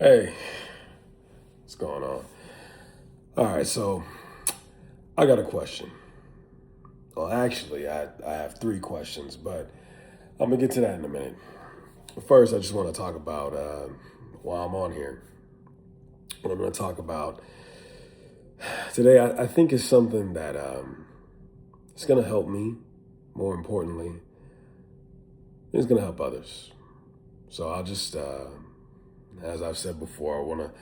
Hey, what's going on? All right, so I got a question. Well, actually, I have three questions, but I'm gonna get to that in a minute. First, I just want to talk about while I'm on here. What I'm going to talk about today, I think is something that it's going to help me. More importantly, it's going to help others. So I'll just, as I've said before,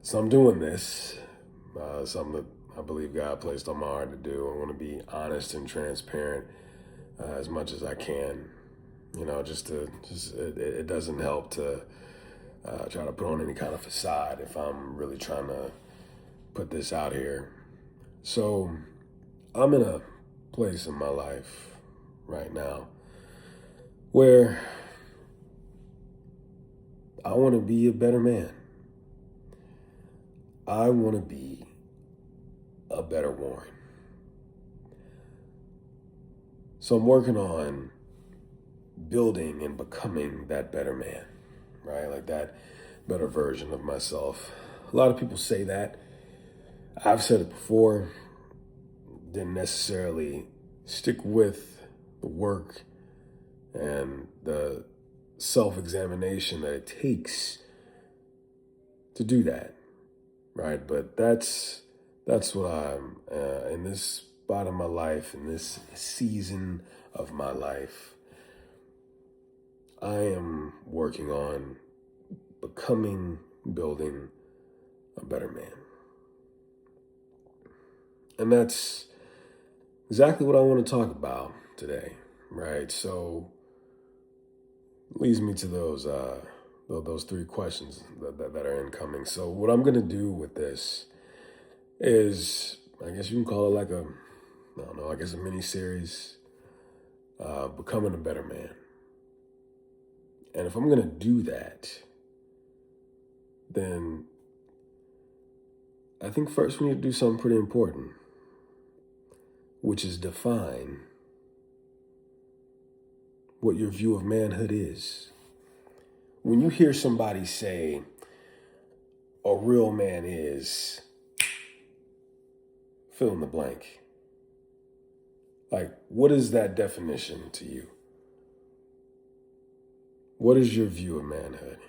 So I'm doing this, something that I believe God placed on my heart to do. I want to be honest and transparent as much as I can. It doesn't help to try to put on any kind of facade if I'm really trying to put this out here. So I'm in a place in my life right now where I want to be a better man. I want to be a better Warren. So I'm working on building and becoming that better man, right? Like that better version of myself. A lot of people say that. I've said it before, didn't necessarily stick with the work and the self-examination that it takes to do that, right? But that's what I'm in this spot of my life, in this season of my life. I am working on becoming, building a better man. And that's exactly what I want to talk about today, right? So it leads me to those three questions that are incoming. So what I'm gonna do with this is, I guess you can call it like I don't know, I guess a mini series, becoming a better man. And if I'm gonna do that, then I think first we need to do something pretty important, which is define what your view of manhood is. When you hear somebody say, a real man is fill in the blank, like, what is that definition to you? What is your view of manhood?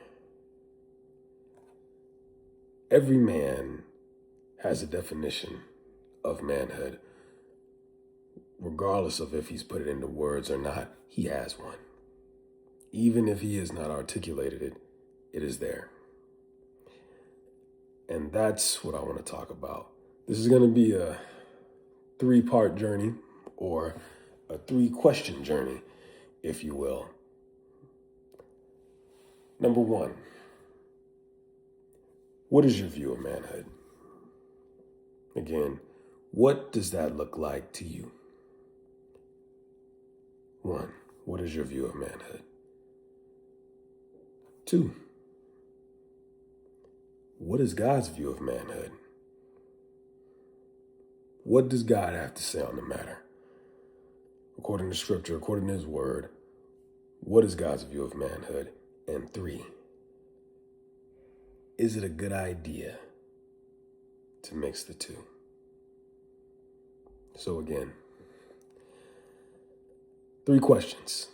Every man has a definition of manhood, regardless of if he's put it into words or not. He has one. Even if he has not articulated it, it is there. And that's what I want to talk about. This is going to be a 3-part journey, or a 3-question journey, if you will. Number one, what is your view of manhood? Again, what does that look like to you? 1, what is your view of manhood? 2, what is God's view of manhood? What does God have to say on the matter? According to Scripture, according to His Word, what is God's view of manhood? And 3, is it a good idea to mix the two? So again, 3 questions.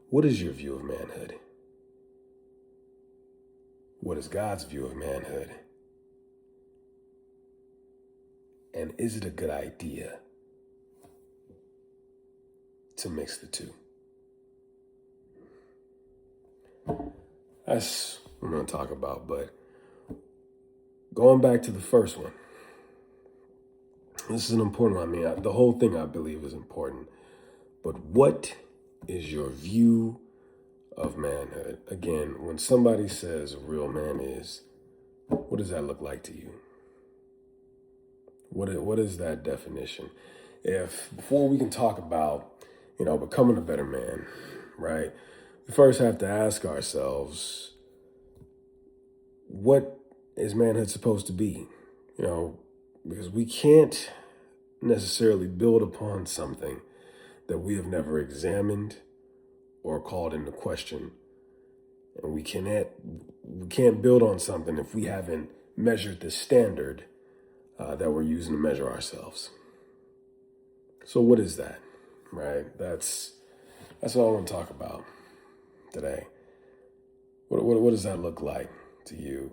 What is your view of manhood? What is God's view of manhood? And is it a good idea to mix the two? That's what I'm going to talk about. But going back to the first one, this is an important one. I mean, the whole thing I believe is important. But what is your view of manhood? Again, when somebody says a real man is, what does that look like to you? What is that definition? Before we can talk about, becoming a better man, right? We first have to ask ourselves, what is manhood supposed to be? Because we can't necessarily build upon something that we have never examined or called into question And we can't build on something if we haven't measured the standard that we're using to measure ourselves. So what is that, right? That's what I want to talk about today. What does that look like to you?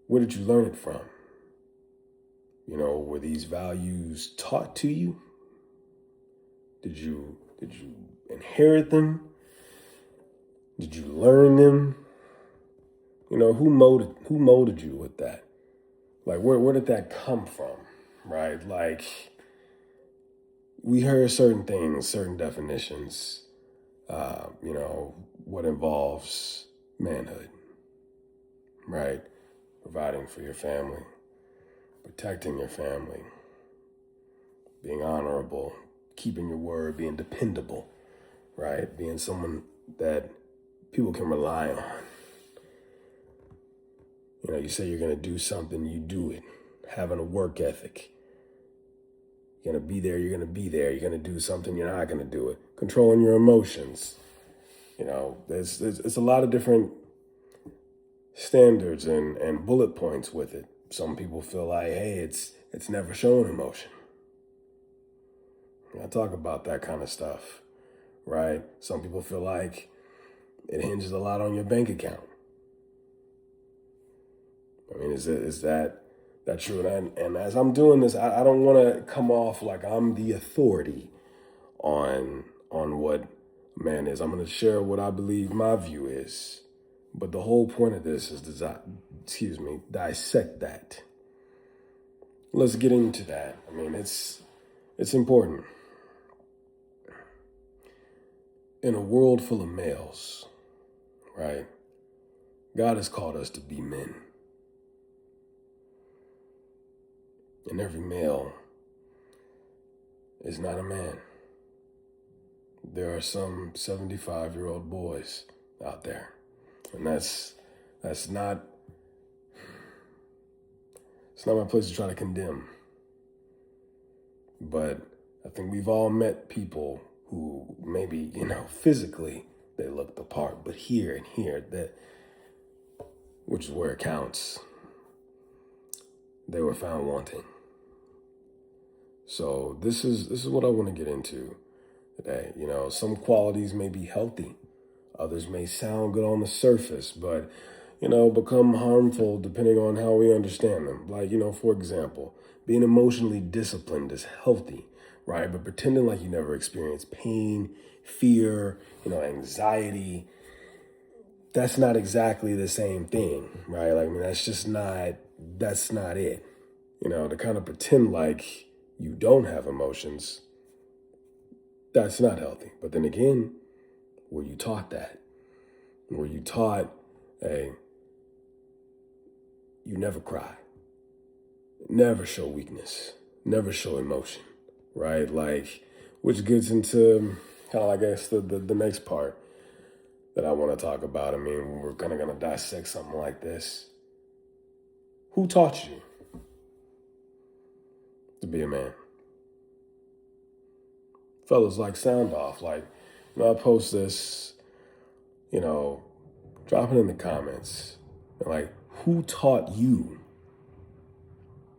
Where did you learn it from? Were these values taught to you? Did you inherit them? Did you learn them? Who molded you with that? Like, where did that come from, right? Like, we heard certain things, certain definitions, what involves manhood, right? Providing for your family, protecting your family, being honorable, keeping your word, being dependable, right? Being someone that people can rely on. You say you're going to do something, you do it. Having a work ethic. You're going to be there, you're going to be there. You're going to do something, you're not going to do it. Controlling your emotions. There's a lot of different standards and bullet points with it. Some people feel like, hey, it's never showing emotion. I talk about that kind of stuff, right? Some people feel like it hinges a lot on your bank account. I mean, is that true? And as I'm doing this, I don't want to come off like I'm the authority on what man is. I'm going to share what I believe my view is. But the whole point of this is dissect that. Let's get into that. I mean, it's important. In a world full of males, right? God has called us to be men. And every male is not a man. There are some 75-year-old boys out there. And that's not, it's not my place to try to condemn. But I think we've all met people who maybe, physically they look the part, but here, which is where it counts, they were found wanting. So this is what I want to get into today. Some qualities may be healthy. Others may sound good on the surface, but, become harmful depending on how we understand them. Like, for example, being emotionally disciplined is healthy, right? But pretending like you never experienced pain, fear, anxiety, that's not exactly the same thing, right? Like, I mean, that's not it. To kind of pretend like you don't have emotions, that's not healthy. But then again, were you taught that? Were you taught, hey, you never cry, never show weakness, never show emotion, right? Like, which gets into kind of, I guess, the next part that I want to talk about. I mean, we're kind of going to dissect something like this. Who taught you to be a man? Fellas, like, sound off. Like, I post this, drop it in the comments. Like, who taught you?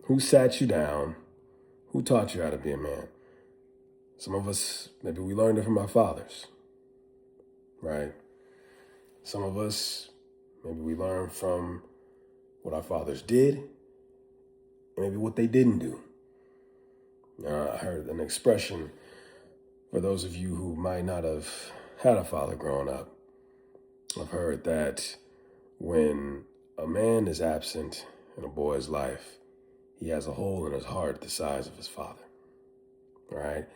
Who sat you down? Who taught you how to be a man? Some of us, maybe we learned it from our fathers, right? Some of us, maybe we learned from what our fathers did, and maybe what they didn't do. I heard an expression for those of you who might not have had a father growing up. I've heard that when a man is absent in a boy's life, he has a hole in his heart the size of his father, right?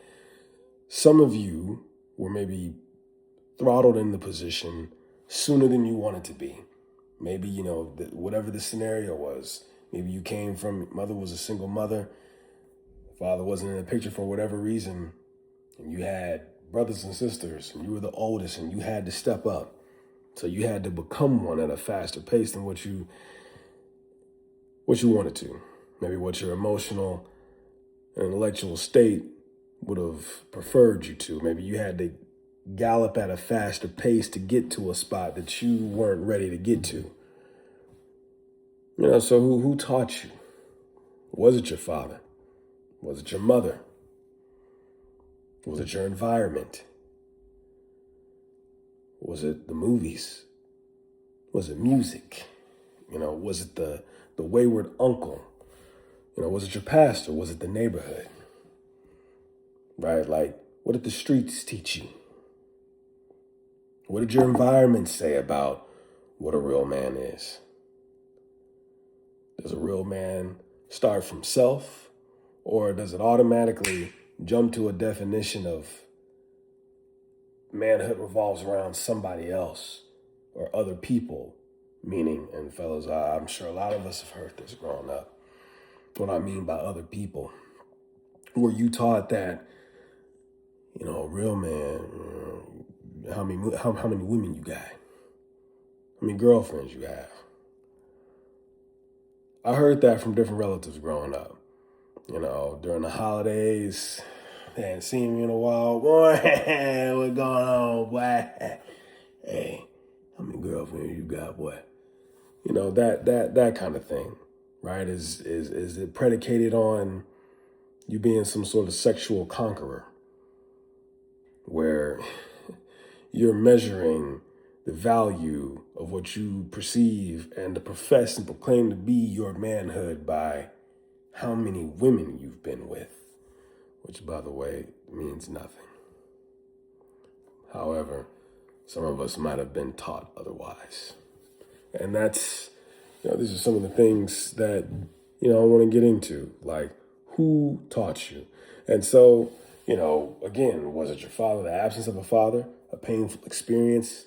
Some of you were maybe throttled in the position sooner than you wanted to be. Maybe, whatever the scenario was, maybe you came from, mother was a single mother, father wasn't in the picture for whatever reason, and you had brothers and sisters, and you were the oldest, and you had to step up. So you had to become one at a faster pace than what you wanted to. Maybe what your emotional and intellectual state would have preferred you to. Maybe you had to gallop at a faster pace to get to a spot that you weren't ready to get to. So who taught you? Was it your father? Was it your mother? Was it your environment? Was it the movies? Was it music? Was it the wayward uncle? Was it your pastor? Was it the neighborhood? Right? Like, what did the streets teach you? What did your environment say about what a real man is? Does a real man start from self, or does it automatically jump to a definition of manhood revolves around somebody else or other people? Meaning, and fellas, I'm sure a lot of us have heard this growing up. What I mean by other people, were you taught that, a real man, how many women you got, how many girlfriends you have? I heard that from different relatives growing up. During the holidays, they hadn't seen me in a while. Boy, what's going on, boy? Hey, how many girlfriends you got, boy? That kind of thing, right? Is it predicated on you being some sort of sexual conqueror, where you're measuring the value of what you perceive and to profess and proclaim to be your manhood by how many women you've been with, which, by the way, means nothing. However, some of us might have been taught otherwise. And that's, these are some of the things that, I want to get into, like, who taught you? And so, again, was it your father, the absence of a father, a painful experience,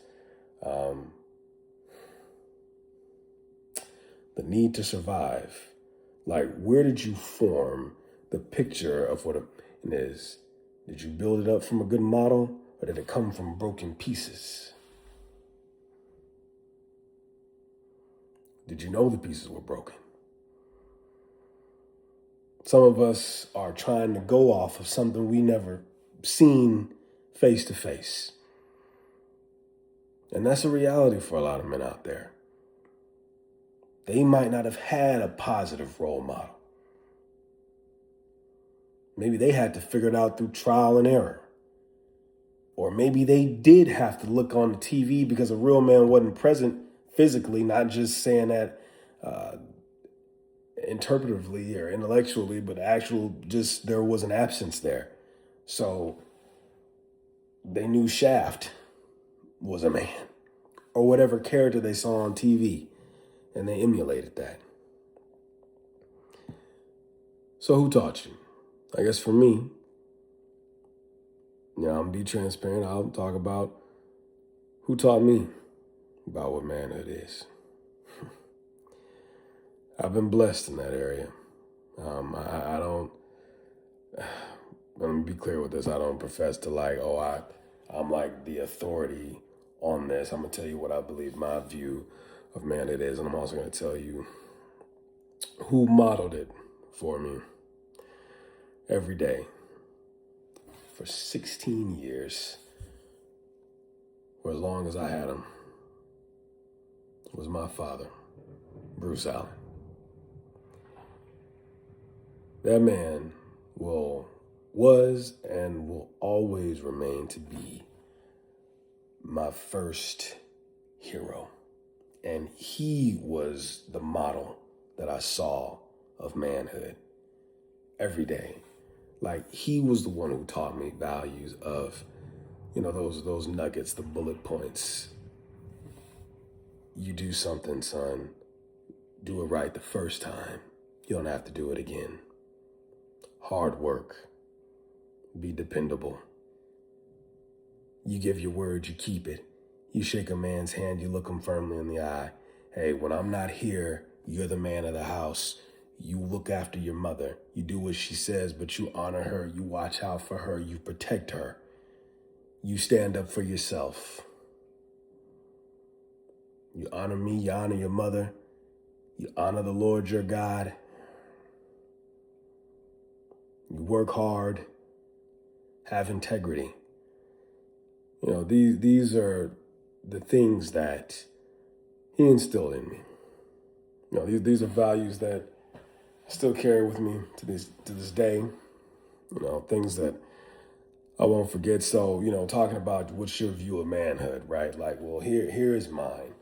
the need to survive? Like, where did you form the picture of what a man is? Did you build it up from a good model, or did it come from broken pieces? Did you know the pieces were broken? Some of us are trying to go off of something we never seen face to face. And that's a reality for a lot of men out there. They might not have had a positive role model. Maybe they had to figure it out through trial and error. Or maybe they did have to look on the TV because a real man wasn't present physically, not just saying that interpretively or intellectually, but just there was an absence there. So they knew Shaft was a man, or whatever character they saw on TV, and they emulated that. So who taught you? I guess for me, I'm gonna be transparent. I'll talk about who taught me about what manhood is. I've been blessed in that area. I don't, let me be clear with this. I don't profess to I'm like the authority on this. I'm gonna tell you what I believe my view of manhood is, and I'm also gonna tell you who modeled it for me every day for 16 years, for as long as I had him. It was my father, Bruce Allen. That man was and will always remain to be my first hero. And he was the model that I saw of manhood every day. Like, he was the one who taught me values of, those nuggets, the bullet points. You do something, son, do it right the first time. You don't have to do it again. Hard work. Be dependable. You give your word, you keep it. You shake a man's hand, you look him firmly in the eye. Hey, when I'm not here, you're the man of the house. You look after your mother. You do what she says, but you honor her. You watch out for her. You protect her. You stand up for yourself. You honor me. You honor your mother. You honor the Lord your God. You work hard. Have integrity. These are the things that he instilled in me. These are values that I still carry with me to this day. Things that I won't forget. So, talking about what's your view of manhood, right? Like, well, here is mine.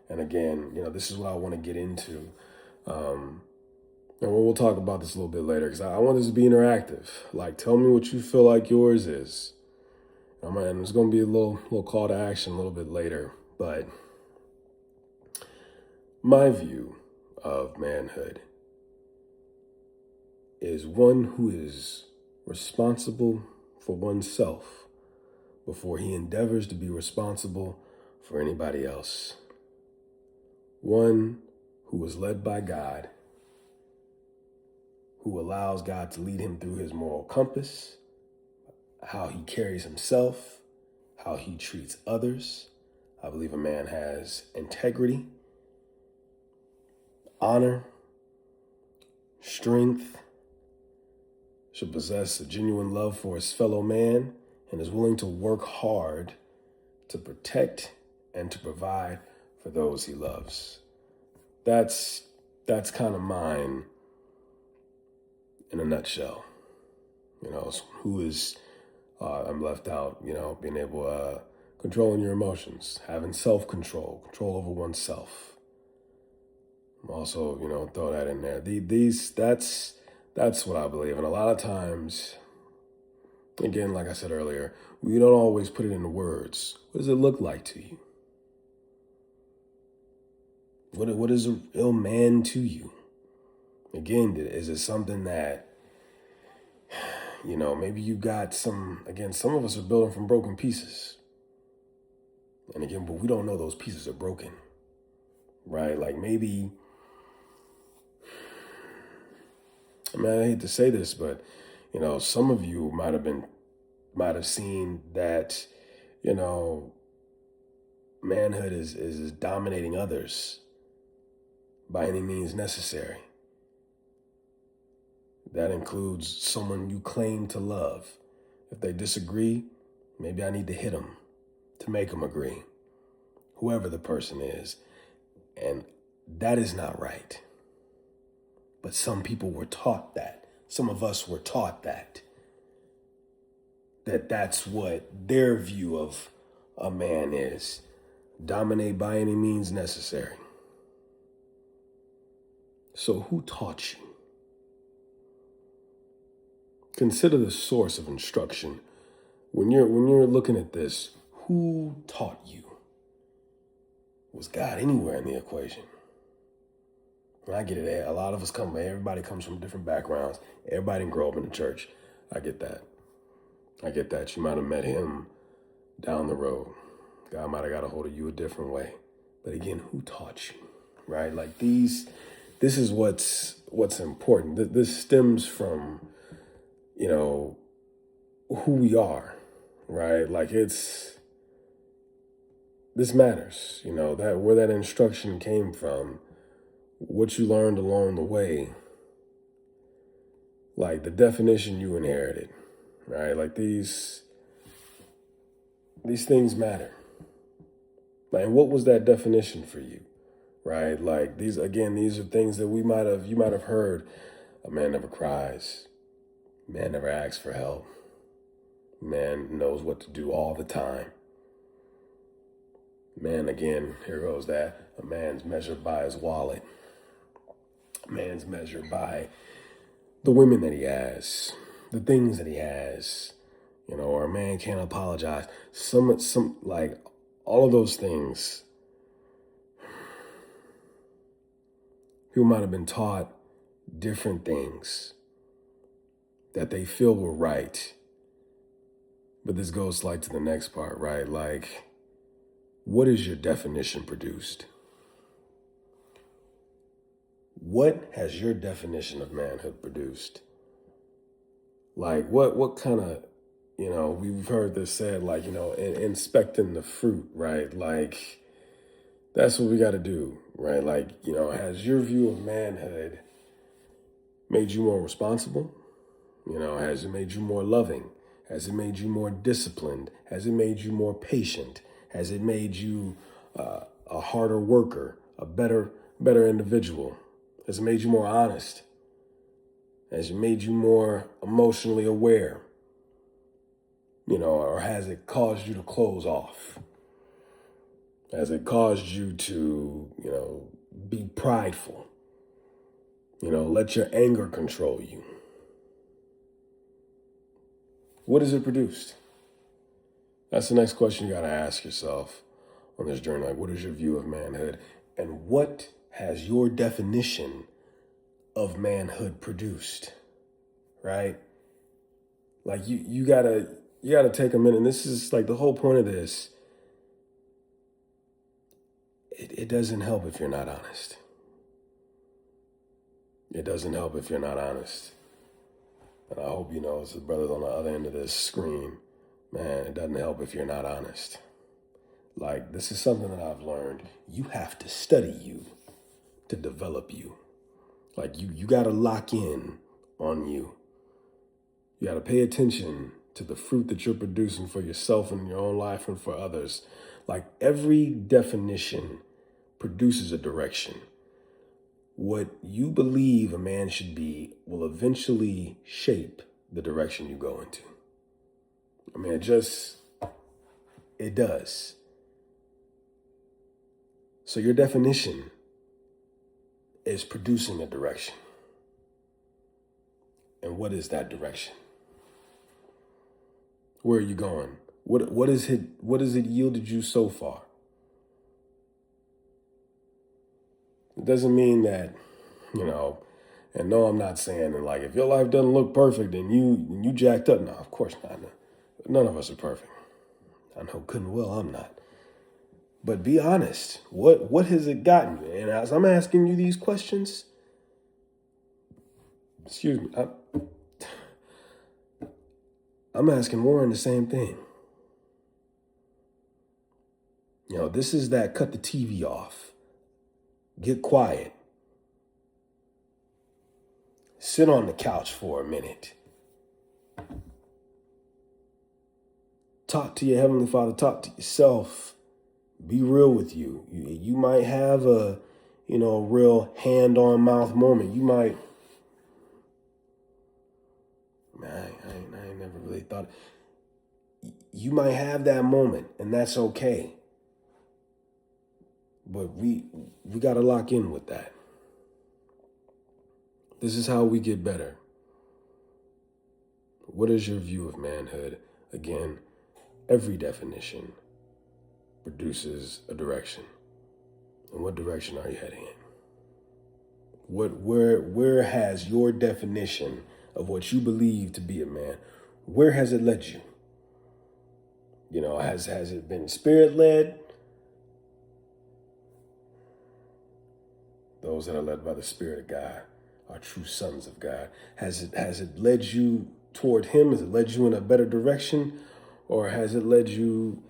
And again, this is what I want to get into. And we'll talk about this a little bit later because I want this to be interactive. Like, tell me what you feel like yours is. And there's going to be a little call to action a little bit later. But my view of manhood is one who is responsible for oneself before he endeavors to be responsible for anybody else. One who is led by God, who allows God to lead him through his moral compass, how he carries himself, how he treats others. I believe a man has integrity, honor, strength, should possess a genuine love for his fellow man, and is willing to work hard to protect and to provide for those he loves. That's kind of mine in a nutshell. Who is, I'm left out, being able controlling your emotions, having self-control, control over oneself. I'm also, throw that in there. That's what I believe. And a lot of times, again, like I said earlier, we don't always put it into words. What does it look like to you? What is a real man to you? Again, is it something that, maybe you got some of us are building from broken pieces. And again, but we don't know those pieces are broken, right? Like maybe, I hate to say this, but, some of you might have seen that, manhood is dominating others by any means necessary. That includes someone you claim to love. If they disagree, maybe I need to hit them to make them agree, whoever the person is. And that is not right. But some people were taught that. Some of us were taught that's what their view of a man is. Dominate by any means necessary. So who taught you? Consider the source of instruction. When you're looking at this, who taught you? Was God anywhere in the equation? And I get it. A lot of us everybody comes from different backgrounds. Everybody didn't grow up in the church. I get that. You might have met him down the road. God might have got a hold of you a different way. But again, who taught you? Right? Like this is what's important. This stems from, who we are, right? Like this matters, that where that instruction came from, what you learned along the way, like the definition you inherited, right? Like these things matter. Like, what was that definition for you, right? Like these are things that you might have heard. A man never cries. Man never asks for help. Man knows what to do all the time. Man, again, here goes that. A man's measured by his wallet. A man's measured by the women that he has, the things that he has, or a man can't apologize. Some like all of those things. People might have been taught different things that they feel were right. But this goes like to the next part, right? Like, what is your definition produced? What has your definition of manhood produced? Like, what kind of, we've heard this said, like, inspecting the fruit, right? Like, that's what we got to do, right? Like, has your view of manhood made you more responsible? Has it made you more loving? Has it made you more disciplined? Has it made you more patient? Has it made you a harder worker, a better individual? Has it made you more honest? Has it made you more emotionally aware? Or has it caused you to close off? Has it caused you to, be prideful? Let your anger control you. What has it produced? That's the next question you got to ask yourself on this journey. Like, what is your view of manhood? And what has your definition of manhood produced? Right? Like you gotta take a minute. And this is like the whole point of this. It doesn't help if you're not honest. It doesn't help if you're not honest. And I hope it's the brothers on the other end of this screen. Man, it doesn't help if you're not honest. Like, this is something that I've learned. You have to study you to develop you. Like, you got to lock in on you. You got to pay attention to the fruit that you're producing for yourself and your own life and for others. Like, every definition produces a direction. What you believe a man should be will eventually shape the direction you go into. I mean, it does. So your definition is producing a direction. And what is that direction? Where are you going? What has it yielded you so far? It doesn't mean that, and no, I'm not saying that, like, if your life doesn't look perfect and you jacked up. No, of course not. None of us are perfect. I know good and well I'm not. But be honest. What has it gotten you? And as I'm asking you these questions, excuse me, I'm asking Warren the same thing. This is that cut the TV off. Get quiet. Sit on the couch for a minute. Talk to your Heavenly Father. Talk to yourself. Be real with you. You might have a real hand-on-mouth moment. You might, man, I ain't never really thought. You might have that moment, and that's okay. But we got to lock in with that. This is how we get better. What is your view of manhood? Again, every definition produces a direction. And what direction are you heading in? Where has your definition of what you believe to be a man, where has it led you? Has it been spirit-led? Those that are led by the Spirit of God are true sons of God. Has it led you toward Him? Has it led you in a better direction? Or has it led you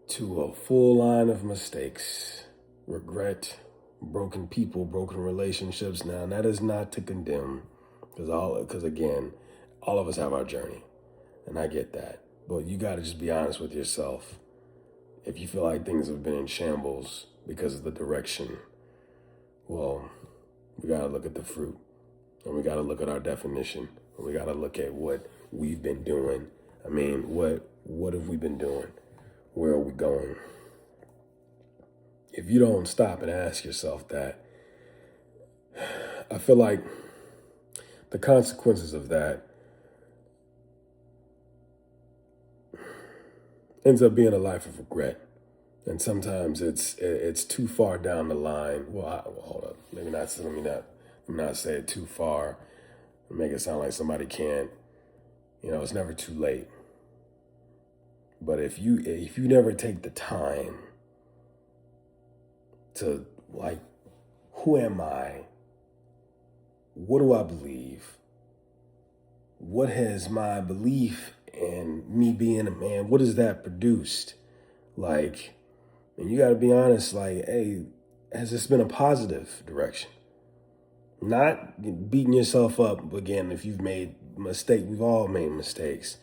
to a full line of mistakes, regret, broken people, broken relationships? Now, that is not to condemn, because again, all of us have our journey, and I get that. But you got to just be honest with yourself. If you feel like things have been in shambles because of the direction, well, we got to look at the fruit, and we got to look at our definition, and we got to look at what we've been doing. I mean, what have we been doing? Where are we going? If you don't stop and ask yourself that, I feel like the consequences of that ends up being a life of regret. And sometimes it's too far down the line. Well, hold up. Maybe not. Let me not say it too far. Make it sound like somebody can't. It's never too late. But if you never take the time to, like, who am I? What do I believe? What has my belief and me being a man, what has that produced? Like, and you got to be honest, like, hey, has this been a positive direction? Not beating yourself up again if you've made a mistake. We've all made mistakes.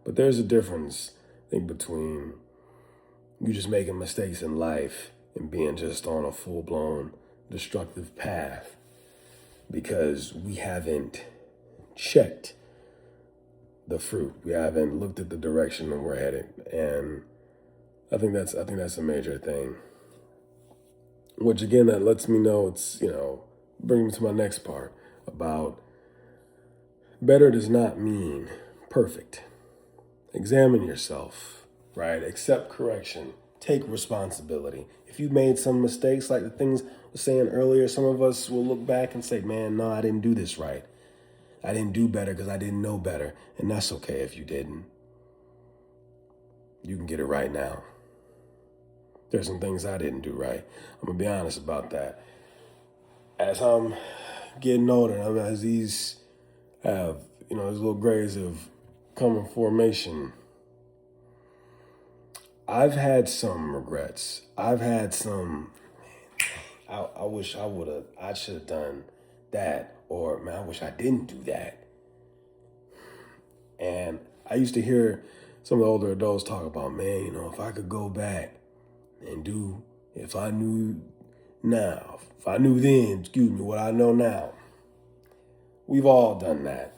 But there's a difference, I think, between you just making mistakes in life and being just on a full-blown destructive path because we haven't checked the fruit. We haven't looked at the direction that we're headed. And I think that's a major thing. Which again, that lets me know bring me to my next part about better does not mean perfect. Examine yourself, right? Accept correction. Take responsibility. If you made some mistakes, like the things I was saying earlier, some of us will look back and say, man, no, I didn't do this right. I didn't do better because I didn't know better. And that's okay if you didn't. You can get it right now. There's some things I didn't do right. I'm going to be honest about that. As I'm getting older, as these have, these little grays have come in formation, I've had some regrets. I've had some, I wish I should have done that. Or, man, I wish I didn't do that. And I used to hear some of the older adults talk about, man, if I could go back and do, if I knew now, if I knew then, what I know now. We've all done that.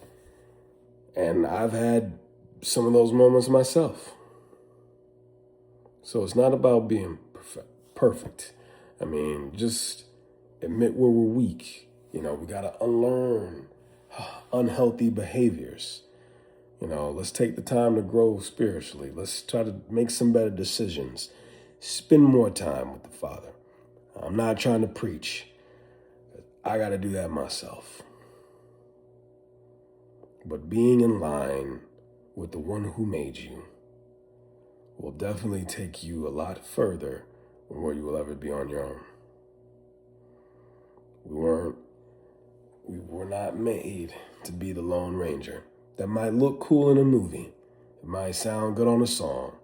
And I've had some of those moments myself. So it's not about being perfect. Just admit where we're weak. We got to unlearn unhealthy behaviors. Let's take the time to grow spiritually. Let's try to make some better decisions. Spend more time with the Father. I'm not trying to preach. I got to do that myself. But being in line with the one who made you will definitely take you a lot further than where you will ever be on your own. We were not made to be the Lone Ranger. That might look cool in a movie. It might sound good on a song.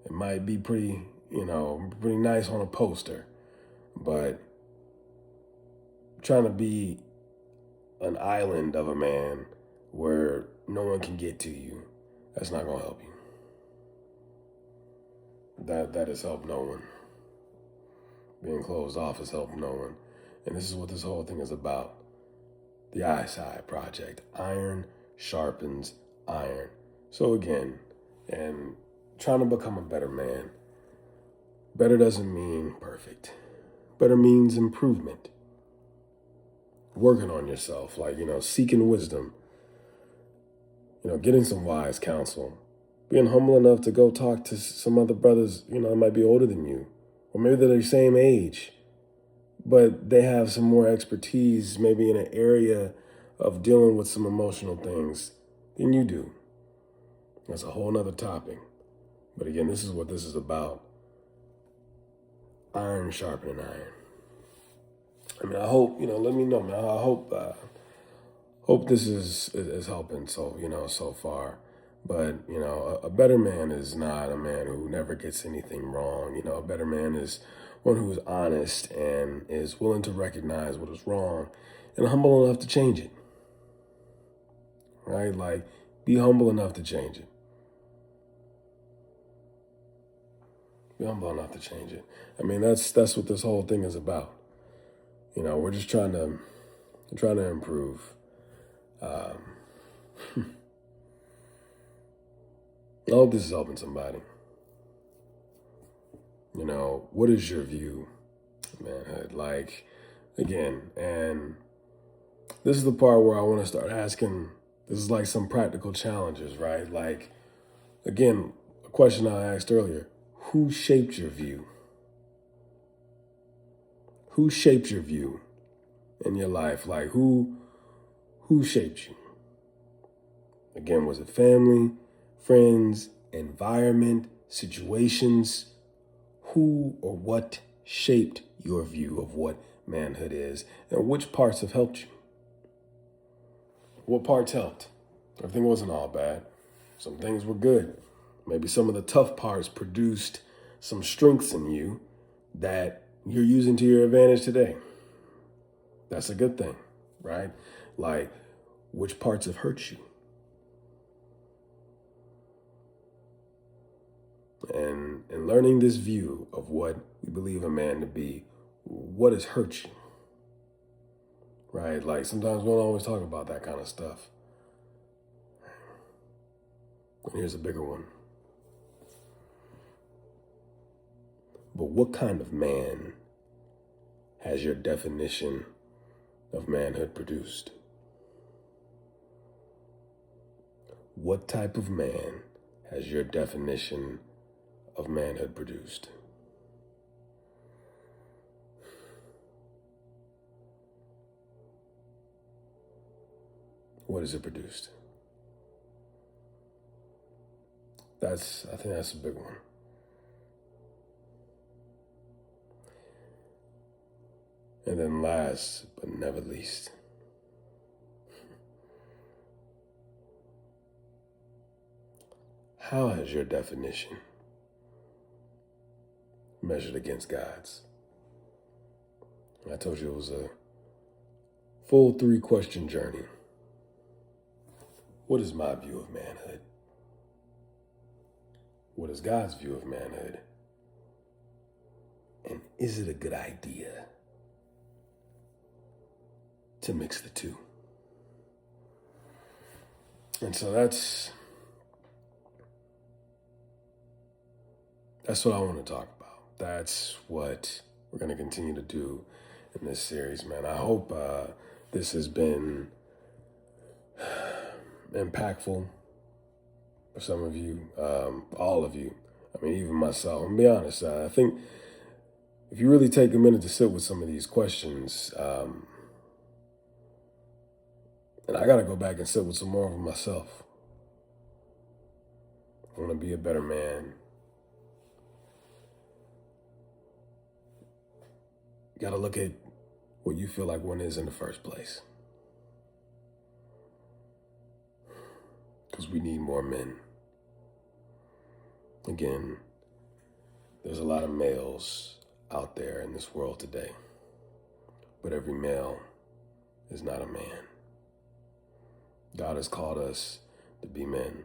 It might be pretty nice on a poster. But trying to be an island of a man where no one can get to you, that's not going to help you. That has helped no one. Being closed off has helped no one. And this is what this whole thing is about. The Eyesight Project. Iron sharpens iron. So again, and trying to become a better man. Better doesn't mean perfect. Better means improvement. Working on yourself, seeking wisdom. Getting some wise counsel. Being humble enough to go talk to some other brothers, that might be older than you. Or maybe they're the same age. But they have some more expertise, maybe in an area of dealing with some emotional things than you do. That's a whole nother topic. But again, this is what this is about. Iron sharpening iron. I hope, let me know, man. I hope this is helping so far. But, a better man is not a man who never gets anything wrong. A better man is one who is honest and is willing to recognize what is wrong and humble enough to change it. Right? Be humble enough to change it. Be humble enough to change it. That's what this whole thing is about. We're just trying to improve. I hope this is helping somebody. What is your view, manhood? Again, and this is the part where I want to start asking, this is like some practical challenges, right? Again, a question I asked earlier, who shaped your view? Who shaped your view in your life? Who shaped you? Again, was it family, friends, environment, situations? Who or what shaped your view of what manhood is, and which parts have helped you? What parts helped? Everything wasn't all bad. Some things were good. Maybe some of the tough parts produced some strengths in you that you're using to your advantage today. That's a good thing, right? Which parts have hurt you? And learning this view of what we believe a man to be, what has hurt you, right? Like sometimes we don't always talk about that kind of stuff. And here's a bigger one. But what kind of man has your definition of manhood produced? What type of man has your definition of manhood produced? What has it produced? I think that's a big one. And then last but never least, how has your definition measured against God's? I told you it was a full 3-question journey. What is my view of manhood? What is God's view of manhood? And is it a good idea to mix the two? And so that's what I want to talk about. That's what we're going to continue to do in this series, man. I hope this has been impactful for some of you, all of you. I mean, even myself. I'm gonna be honest. I think if you really take a minute to sit with some of these questions, and I got to go back and sit with some more of them myself. I want to be a better man. You got to look at what you feel like one is in the first place. Because we need more men. Again, there's a lot of males out there in this world today. But every male is not a man. God has called us to be men.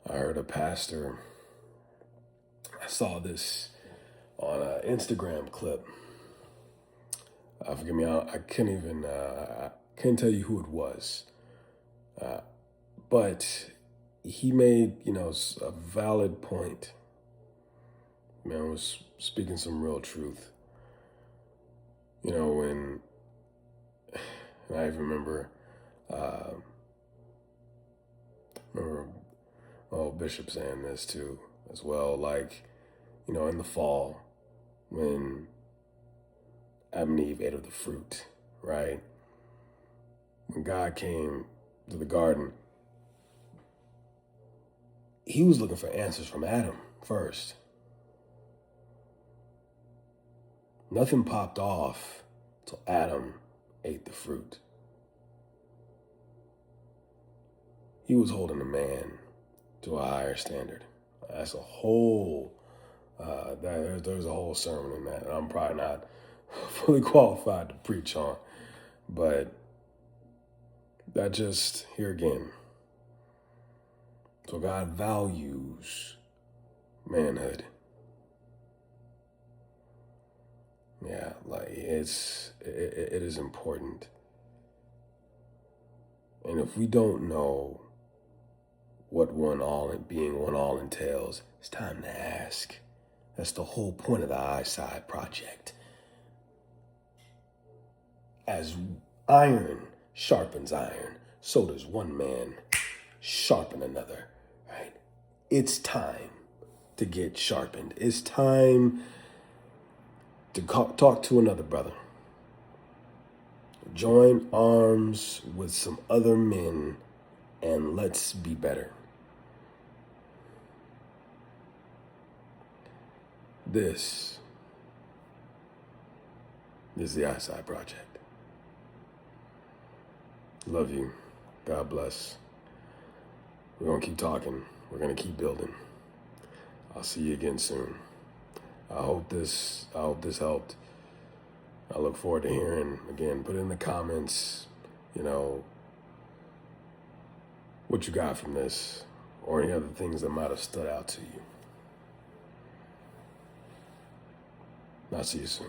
I heard a pastor, I saw this on an Instagram clip. Forgive me, I can't tell you who it was. But he made, a valid point. Man was speaking some real truth. And I even remember Bishop saying this too, as well. Like, in the fall, when Adam and Eve ate of the fruit, right? When God came to the garden, he was looking for answers from Adam first. Nothing popped off till Adam ate the fruit. He was holding a man to a higher standard. That's a whole, there's a whole sermon in that, and I'm probably not fully qualified to preach on, but that just, here again. So God values manhood. Yeah, like it is important. And if we don't know what being one all entails, it's time to ask. That's the whole point of the Eyesight Project. As iron sharpens iron, so does one man sharpen another, right? It's time to get sharpened. It's time to talk to another brother. Join arms with some other men and let's be better. This is the Eyesight Project. Love you. God bless. We're going to keep talking. We're going to keep building. I'll see you again soon. I hope this helped. I look forward to hearing, again, put in the comments, what you got from this or any other things that might have stood out to you. I'll see you soon.